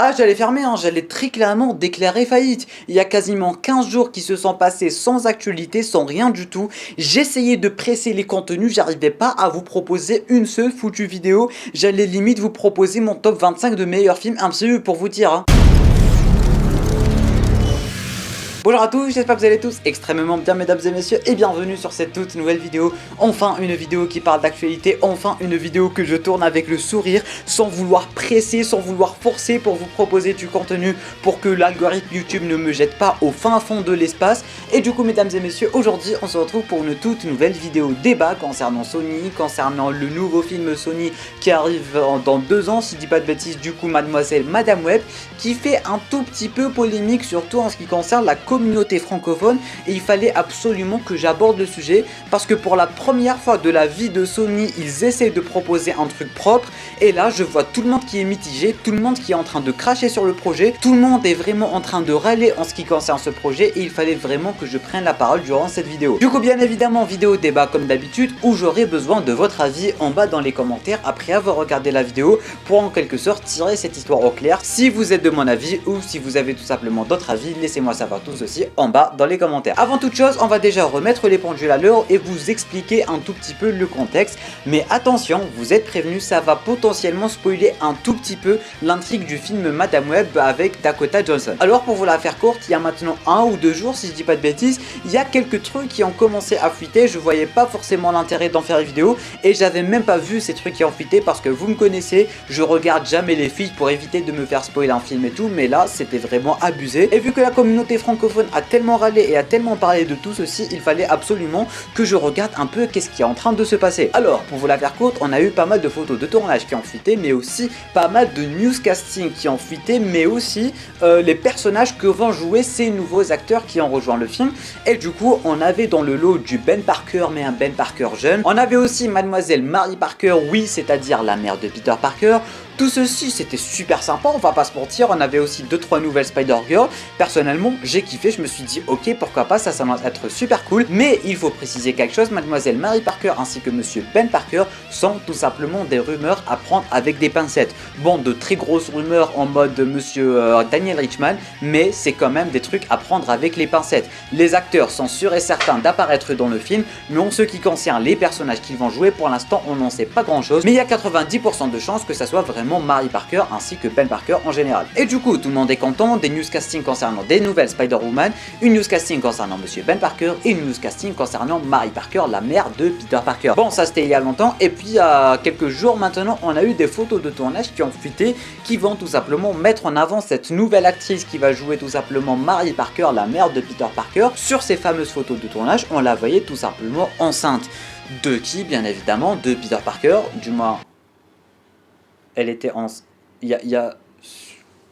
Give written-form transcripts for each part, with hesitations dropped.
Ah, j'allais fermer, hein, j'allais très clairement déclarer faillite. Il y a quasiment 15 jours qui se sont passés sans actualité, sans rien du tout. J'essayais de presser les contenus, j'arrivais pas à vous proposer une seule foutue vidéo. J'allais limite vous proposer mon top 25 de meilleurs films MCU pour vous dire, hein. Bonjour à tous, j'espère que vous allez tous extrêmement bien mesdames et messieurs et bienvenue sur cette toute nouvelle vidéo. Enfin une vidéo qui parle d'actualité, enfin une vidéo que je tourne avec le sourire, sans vouloir presser, sans vouloir forcer pour vous proposer du contenu pour que l'algorithme YouTube ne me jette pas au fin fond de l'espace. Et du coup mesdames et messieurs, aujourd'hui on se retrouve pour une toute nouvelle vidéo débat concernant Sony, concernant le nouveau film Sony qui arrive dans 2 ans, si je dis pas de bêtises, du coup Mademoiselle Madame Web, qui fait un tout petit peu polémique, surtout en ce qui concerne la communauté francophone, et il fallait absolument que j'aborde le sujet parce que pour la première fois de la vie de Sony, ils essaient de proposer un truc propre et là je vois tout le monde qui est mitigé, tout le monde qui est en train de cracher sur le projet, tout le monde est vraiment en train de râler en ce qui concerne ce projet et il fallait vraiment que je prenne la parole durant cette vidéo. Du coup bien évidemment vidéo débat comme d'habitude où j'aurai besoin de votre avis en bas dans les commentaires après avoir regardé la vidéo pour en quelque sorte tirer cette histoire au clair. Si vous êtes de mon avis ou si vous avez tout simplement d'autres avis, laissez-moi savoir tous aussi en bas dans les commentaires. Avant toute chose, on va déjà remettre les pendules à l'heure et vous expliquer un tout petit peu le contexte. Mais attention, vous êtes prévenus, ça va potentiellement spoiler un tout petit peu l'intrigue du film Madame Web avec Dakota Johnson. Alors pour vous la faire courte, il y a maintenant 1 ou 2 jours, si je dis pas de bêtises, il y a quelques trucs qui ont commencé à fuiter. Je voyais pas forcément l'intérêt d'en faire une vidéo et j'avais même pas vu ces trucs qui ont fuité parce que vous me connaissez, je regarde jamais les filles pour éviter de me faire spoiler un film et tout, mais là c'était vraiment abusé. Et vu que la communauté francophone a tellement râlé et a tellement parlé de tout ceci, il fallait absolument que je regarde un peu qu'est-ce qui est en train de se passer. Alors pour vous la faire courte, on a eu pas mal de photos de tournage qui ont fuité, mais aussi pas mal de newscasting qui ont fuité, mais aussi les personnages que vont jouer ces nouveaux acteurs qui ont rejoint le film. Et du coup on avait dans le lot du Ben Parker, mais un Ben Parker jeune. On avait aussi Mademoiselle Mary Parker, oui, c'est-à-dire la mère de Peter Parker. Tout ceci c'était super sympa, on va pas se mentir. On avait aussi 2-3 nouvelles Spider-Girl. Personnellement j'ai kiffé, je me suis dit ok pourquoi pas, ça va être super cool. Mais il faut préciser quelque chose, Mademoiselle Mary Parker ainsi que Monsieur Ben Parker sont tout simplement des rumeurs à prendre avec des pincettes. Bon, de très grosses rumeurs en mode Monsieur Daniel Richman, mais c'est quand même des trucs à prendre avec les pincettes. Les acteurs sont sûrs et certains d'apparaître dans le film, mais en ce qui concerne les personnages qu'ils vont jouer, pour l'instant on n'en sait pas grand chose, mais il y a 90% de chances que ça soit vraiment Mary Parker ainsi que Ben Parker en général. Et du coup tout le monde est content, des newscastings concernant des nouvelles Spider-Woman, une newscasting concernant Monsieur Ben Parker et une newscasting concernant Mary Parker, la mère de Peter Parker. Bon, ça c'était il y a longtemps, et puis il y a quelques jours maintenant on a eu des photos de tournage qui ont fuité, qui vont tout simplement mettre en avant cette nouvelle actrice qui va jouer tout simplement Mary Parker, la mère de Peter Parker. Sur ces fameuses photos de tournage, on la voyait tout simplement enceinte. De qui? Bien évidemment de Peter Parker, du moins elle était enceinte.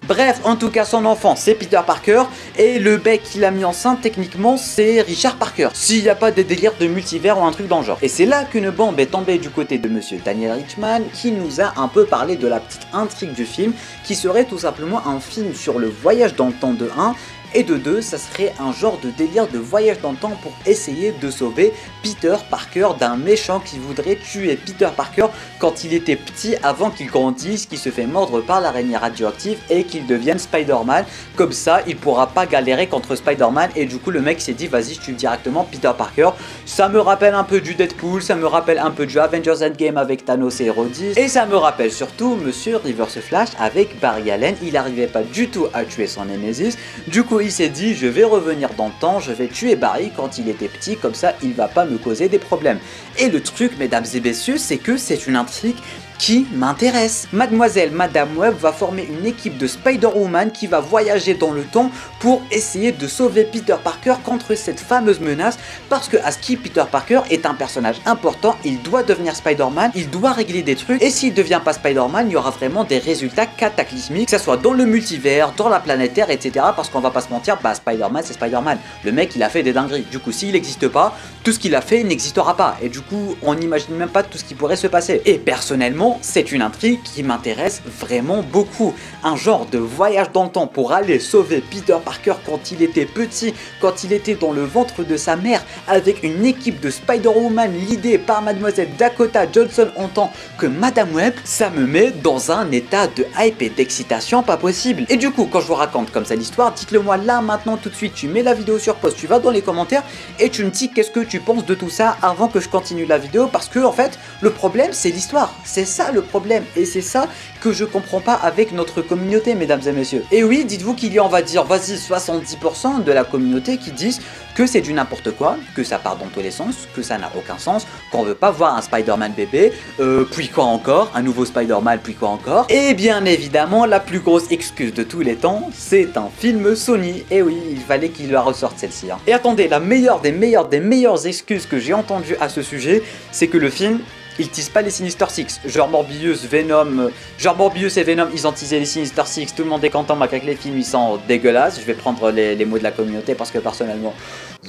Bref, en tout cas son enfant c'est Peter Parker et le bec qu'il a mis enceinte techniquement c'est Richard Parker, s'il n'y a pas des délires de multivers ou un truc dans le genre. Et c'est là qu'une bombe est tombée du côté de Monsieur Daniel Richman qui nous a un peu parlé de la petite intrigue du film qui serait tout simplement un film sur le voyage dans le temps de 1 et de 2, ça serait un genre de délire de voyage dans le temps pour essayer de sauver Peter Parker d'un méchant qui voudrait tuer Peter Parker quand il était petit, avant qu'il grandisse, qu'il se fait mordre par l'araignée radioactive et qu'il devienne Spider-Man. Comme ça, il pourra pas galérer contre Spider-Man et du coup le mec s'est dit vas-y je tue directement Peter Parker. Ça me rappelle un peu du Deadpool, ça me rappelle un peu du Avengers Endgame avec Thanos et Rhodys, et ça me rappelle surtout Monsieur Reverse Flash avec Barry Allen. Il n'arrivait pas du tout à tuer son Nemesis, du coup il s'est dit je vais revenir dans le temps, je vais tuer Barry quand il était petit, comme ça il va pas me causer des problèmes. Et le truc mesdames et messieurs, c'est que c'est une intrigue qui m'intéresse. Mademoiselle Madame Web va former une équipe de Spider-Woman qui va voyager dans le temps pour essayer de sauver Peter Parker contre cette fameuse menace, parce que à ce qui Peter Parker est un personnage important, il doit devenir Spider-Man, il doit régler des trucs, et s'il devient pas Spider-Man, il y aura vraiment des résultats cataclysmiques, que ce soit dans le multivers, dans la planète Terre, etc. Parce qu'on va pas se mentir, bah Spider-Man c'est Spider-Man, le mec il a fait des dingueries, du coup s'il n'existe pas, tout ce qu'il a fait n'existera pas, et du coup on n'imagine même pas tout ce qui pourrait se passer. Et personnellement personnellement, c'est une intrigue qui m'intéresse vraiment beaucoup. Un genre de voyage dans le temps pour aller sauver Peter Parker quand il était petit, quand il était dans le ventre de sa mère, avec une équipe de Spider-Woman l'idée par mademoiselle Dakota Johnson en tant que Madame Web, ça me met dans un état de hype et d'excitation pas possible. Et du coup, quand je vous raconte comme ça l'histoire, dites-le moi là, maintenant, tout de suite, tu mets la vidéo sur pause, tu vas dans les commentaires et tu me dis qu'est-ce que tu penses de tout ça avant que je continue la vidéo, parce que en fait, le problème c'est l'histoire, c'est ça le problème, et c'est ça que je comprends pas avec notre communauté, mesdames et messieurs. Et oui, dites-vous qu'il y a, on va dire, vas-y, 70% de la communauté qui disent que c'est du n'importe quoi, que ça part dans tous les sens, que ça n'a aucun sens, qu'on veut pas voir un Spider-Man bébé, puis quoi encore, un nouveau Spider-Man, puis quoi encore. Et bien évidemment, la plus grosse excuse de tous les temps, c'est un film Sony. Et oui, il fallait qu'il la ressorte celle-ci. Hein. Et attendez, la meilleure des meilleures excuses que j'ai entendues à ce sujet, c'est que le film, ils teasent pas les Sinister Six, genre Morbius, Venom, genre Morbius et Venom, ils ont teasé les Sinister Six, tout le monde est content, mais avec les films ils sont dégueulasses, je vais prendre les mots de la communauté parce que personnellement,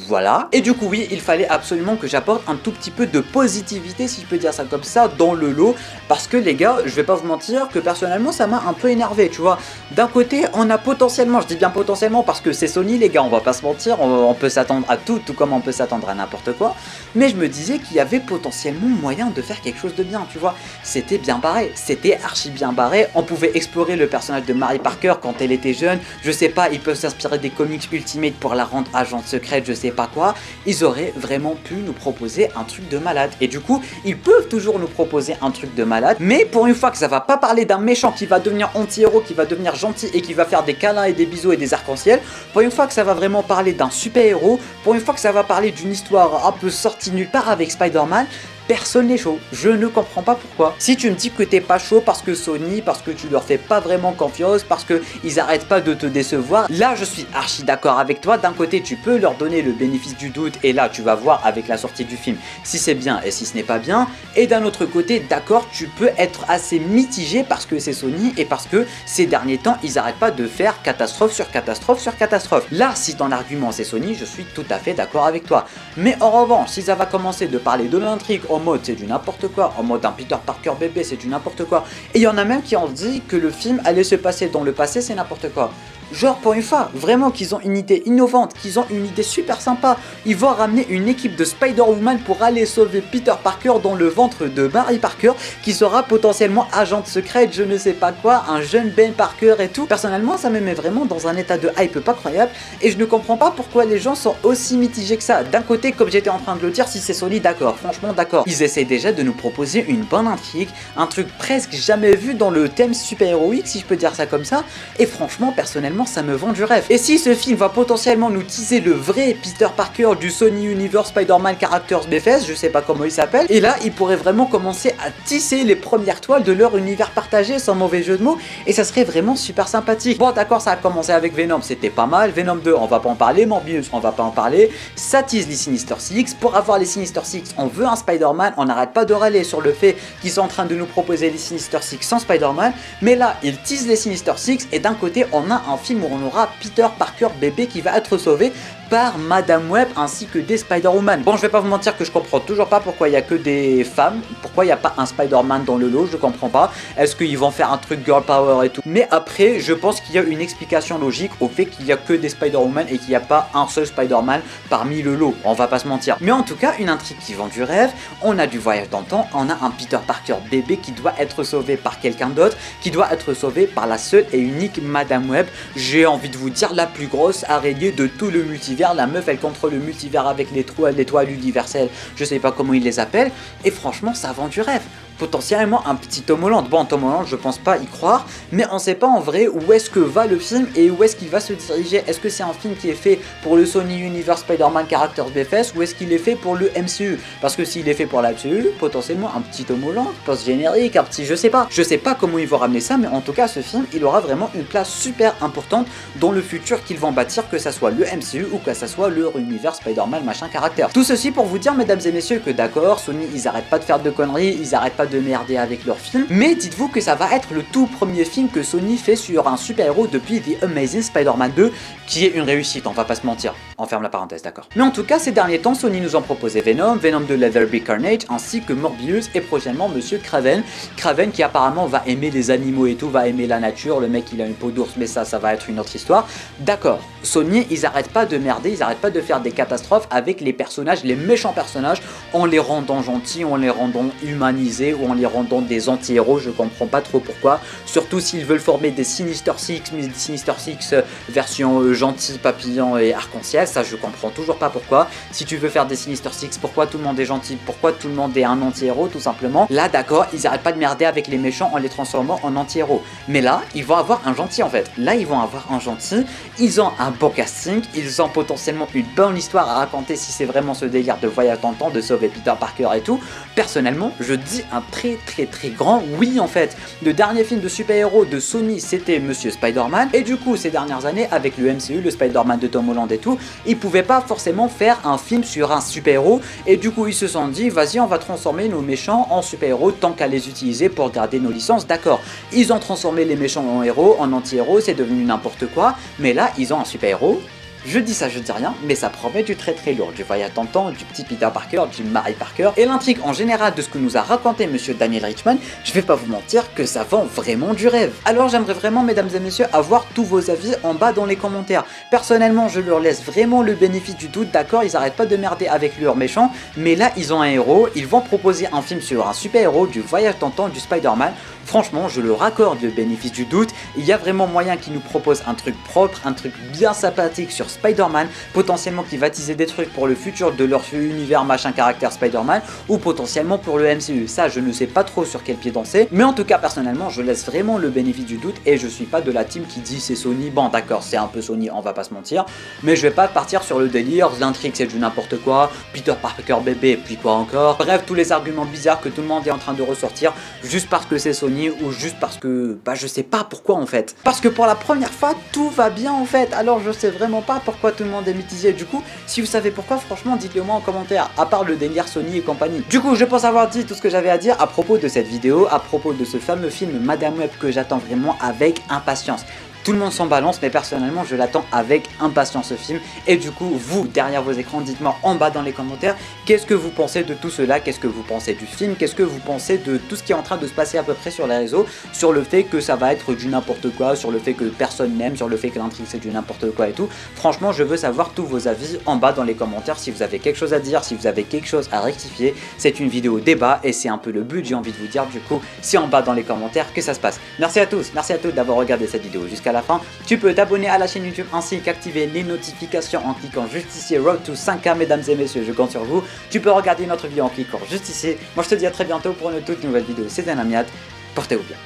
voilà. Et du coup oui, il fallait absolument que j'apporte un tout petit peu de positivité, si je peux dire ça comme ça, dans le lot, parce que les gars, je vais pas vous mentir que personnellement ça m'a un peu énervé, tu vois. D'un côté, on a potentiellement, je dis bien potentiellement parce que c'est Sony les gars, on va pas se mentir, on peut s'attendre à tout comme on peut s'attendre à n'importe quoi, mais je me disais qu'il y avait potentiellement moyen de faire quelque chose de bien, tu vois. C'était bien barré, c'était archi bien barré, on pouvait explorer le personnage de Mary Parker quand elle était jeune, je sais pas, ils peuvent s'inspirer des comics Ultimate pour la rendre agente secrète, je sais pas quoi, ils auraient vraiment pu nous proposer un truc de malade, et du coup, ils peuvent toujours nous proposer un truc de malade, mais pour une fois que ça va pas parler d'un méchant qui va devenir anti-héros, qui va devenir gentil et qui va faire des câlins et des bisous et des arcs-en-ciel, pour une fois que ça va vraiment parler d'un super-héros, pour une fois que ça va parler d'une histoire un peu sortie nulle part avec Spider-Man, personne n'est chaud, je ne comprends pas pourquoi. Si tu me dis que t'es pas chaud parce que Sony, parce que tu leur fais pas vraiment confiance, parce que ils arrêtent pas de te décevoir, là je suis archi d'accord avec toi. D'un côté tu peux leur donner le bénéfice du doute et là tu vas voir avec la sortie du film si c'est bien et si ce n'est pas bien, et d'un autre côté d'accord, tu peux être assez mitigé parce que c'est Sony et parce que ces derniers temps ils arrêtent pas de faire catastrophe sur catastrophe sur catastrophe. Là si ton argument c'est Sony, je suis tout à fait d'accord avec toi, mais en revanche si ça va commencer de parler de l'intrigue en mode c'est du n'importe quoi, en mode un Peter Parker bébé c'est du n'importe quoi, et il y en a même qui ont dit que le film allait se passer dans le passé, c'est n'importe quoi. Genre pour une fois, vraiment qu'ils ont une idée innovante, qu'ils ont une idée super sympa, ils vont ramener une équipe de Spider-Woman pour aller sauver Peter Parker dans le ventre de Mary Parker, qui sera potentiellement agente secrète, je ne sais pas quoi, un jeune Ben Parker et tout. Personnellement ça me met vraiment dans un état de hype pas croyable, et je ne comprends pas pourquoi les gens sont aussi mitigés que ça. D'un côté, comme j'étais en train de le dire, si c'est Sony, d'accord, franchement d'accord, ils essaient déjà de nous proposer une bonne intrigue, un truc presque jamais vu dans le thème super-héroïque si je peux dire ça comme ça, et franchement personnellement ça me vend du rêve. Et si ce film va potentiellement nous teaser le vrai Peter Parker du Sony Universe Spider-Man Characters BFS, je sais pas comment il s'appelle, et là ils pourraient vraiment commencer à tisser les premières toiles de leur univers partagé sans mauvais jeu de mots, et ça serait vraiment super sympathique. Bon d'accord, ça a commencé avec Venom, c'était pas mal, Venom 2 on va pas en parler, Morbius on va pas en parler, ça tease les Sinister Six, pour avoir les Sinister Six on veut un Spider-Man, on n'arrête pas de râler sur le fait qu'ils sont en train de nous proposer les Sinister Six sans Spider-Man, mais là ils teasent les Sinister Six et d'un côté on a un film où on aura Peter Parker bébé qui va être sauvé par Madame Web ainsi que des Spider-Woman. Bon, je vais pas vous mentir que je comprends toujours pas pourquoi il y a que des femmes, pourquoi il n'y a pas un Spider-Man dans le lot, je comprends pas. Est-ce qu'ils vont faire un truc girl power et tout? Mais après, je pense qu'il y a une explication logique au fait qu'il y a que des Spider-Woman et qu'il n'y a pas un seul Spider-Man parmi le lot, on va pas se mentir. Mais en tout cas, une intrigue qui vend du rêve, on a du voyage dans le temps, on a un Peter Parker bébé qui doit être sauvé par quelqu'un d'autre, qui doit être sauvé par la seule et unique Madame Web. J'ai envie de vous dire la plus grosse araignée de tout le multivers. La meuf elle contrôle le multivers avec les toiles universelles, je sais pas comment ils les appellent, et franchement ça vend du rêve. Potentiellement un petit Tom Holland. Bon, Tom Holland, je pense pas y croire, mais on sait pas en vrai où est-ce que va le film et où est-ce qu'il va se diriger. Est-ce que c'est un film qui est fait pour le Sony Universe Spider-Man Characters BFS ou est-ce qu'il est fait pour le MCU? Parce que s'il est fait pour la MCU, potentiellement un petit Tom Holland, post-générique, un petit je sais pas comment ils vont ramener ça, mais en tout cas ce film il aura vraiment une place super importante dans le futur qu'ils vont bâtir, que ça soit le MCU ou que ça soit leur univers Spider-Man machin caractère. Tout ceci pour vous dire mesdames et messieurs que d'accord, Sony ils arrêtent pas de faire de conneries, ils arrêtent pas de merder avec leur film, mais dites-vous que ça va être le tout premier film que Sony fait sur un super-héros depuis The Amazing Spider-Man 2, qui est une réussite, on va pas se mentir. On ferme la parenthèse, d'accord. Mais en tout cas, ces derniers temps, Sony nous ont proposé Venom, Venom de Let There Be Carnage, ainsi que Morbius et prochainement Monsieur Kraven. Kraven qui apparemment va aimer les animaux et tout, va aimer la nature, le mec il a une peau d'ours, mais ça va être une autre histoire. D'accord, Sony, ils arrêtent pas de merder, ils arrêtent pas de faire des catastrophes avec les personnages, les méchants personnages, en les rendant gentils, en les rendant humanisés, ou en les rendant des anti-héros, je comprends pas trop pourquoi. Surtout s'ils veulent former des Sinister Six, mais des Sinister Six version gentil, papillon et arc-en-ciel, ça je comprends toujours pas pourquoi. Si tu veux faire des Sinister Six, pourquoi tout le monde est gentil, pourquoi tout le monde est un anti-héros, tout simplement. Là d'accord, ils arrêtent pas de merder avec les méchants en les transformant en anti-héros. Mais là, ils vont avoir un gentil en fait. Là, ils vont avoir un gentil, ils ont un bon casting, ils ont potentiellement une bonne histoire à raconter si c'est vraiment ce délire de voyage dans le temps, de sauver Peter Parker et tout. Personnellement, je dis un très grand oui en fait. Le dernier film de super-héros de Sony, c'était Monsieur Spider-Man, et du coup, ces dernières années, avec le MCU, le Spider-Man de Tom Holland et tout, ils pouvaient pas forcément faire un film sur un super-héros, et du coup, ils se sont dit, vas-y, on va transformer nos méchants en super-héros tant qu'à les utiliser pour garder nos licences, d'accord. Ils ont transformé les méchants en héros, en anti-héros, c'est devenu n'importe quoi, mais là, ils ont un super-héros. Je dis ça, je dis rien, mais ça promet du très lourd, du voyage dans le temps, du petit Peter Parker, du Mary Parker, et l'intrigue en général de ce que nous a raconté monsieur Daniel Richman, je vais pas vous mentir que ça vend vraiment du rêve. Alors j'aimerais vraiment, mesdames et messieurs, avoir tous vos avis en bas dans les commentaires. Personnellement, je leur laisse vraiment le bénéfice du doute, d'accord, ils arrêtent pas de merder avec leurs méchants, mais là ils ont un héros, ils vont proposer un film sur un super-héros, du voyage dans le temps, du Spider-Man. Franchement, je leur accorde le bénéfice du doute, il y a vraiment moyen qu'ils nous proposent un truc propre, un truc bien sympathique sur Spider-Man, potentiellement qui va teaser des trucs pour le futur de leur univers machin caractère Spider-Man, ou potentiellement pour le MCU. Ça, je ne sais pas trop sur quel pied danser, mais en tout cas, personnellement, je laisse vraiment le bénéfice du doute, et je suis pas de la team qui dit c'est Sony, bon d'accord, c'est un peu Sony, on va pas se mentir, mais je vais pas partir sur le délire, l'intrigue c'est du n'importe quoi, Peter Parker bébé, puis quoi encore, bref, tous les arguments bizarres que tout le monde est en train de ressortir, juste parce que c'est Sony, ou juste parce que, bah je sais pas pourquoi en fait. Parce que pour la première fois, tout va bien en fait, alors je sais vraiment pas pourquoi tout le monde est mitigé. Du coup, si vous savez pourquoi, franchement, dites-le moi en commentaire, à part le délire Sony et compagnie. Du coup, je pense avoir dit tout ce que j'avais à dire à propos de cette vidéo, à propos de ce fameux film Madame Web que j'attends vraiment avec impatience. Tout le monde s'en balance, mais personnellement je l'attends avec impatience ce film. Et du coup, vous, derrière vos écrans, dites-moi en bas dans les commentaires, qu'est-ce que vous pensez de tout cela, qu'est-ce que vous pensez du film, qu'est-ce que vous pensez de tout ce qui est en train de se passer à peu près sur les réseaux, sur le fait que ça va être du n'importe quoi, sur le fait que personne n'aime, sur le fait que l'intrigue c'est du n'importe quoi et tout. Franchement, je veux savoir tous vos avis en bas dans les commentaires, si vous avez quelque chose à dire, si vous avez quelque chose à rectifier. C'est une vidéo débat et c'est un peu le but, j'ai envie de vous dire. Du coup, c'est en bas dans les commentaires que ça se passe. Merci à tous d'avoir regardé cette vidéo jusqu'à la fin. Tu peux t'abonner à la chaîne YouTube ainsi qu'activer les notifications en cliquant juste ici. Road to 5K, mesdames et messieurs, je compte sur vous. Tu peux regarder notre vidéo en cliquant juste ici. Moi je te dis à très bientôt pour une toute nouvelle vidéo. C'était Namiat, portez-vous bien.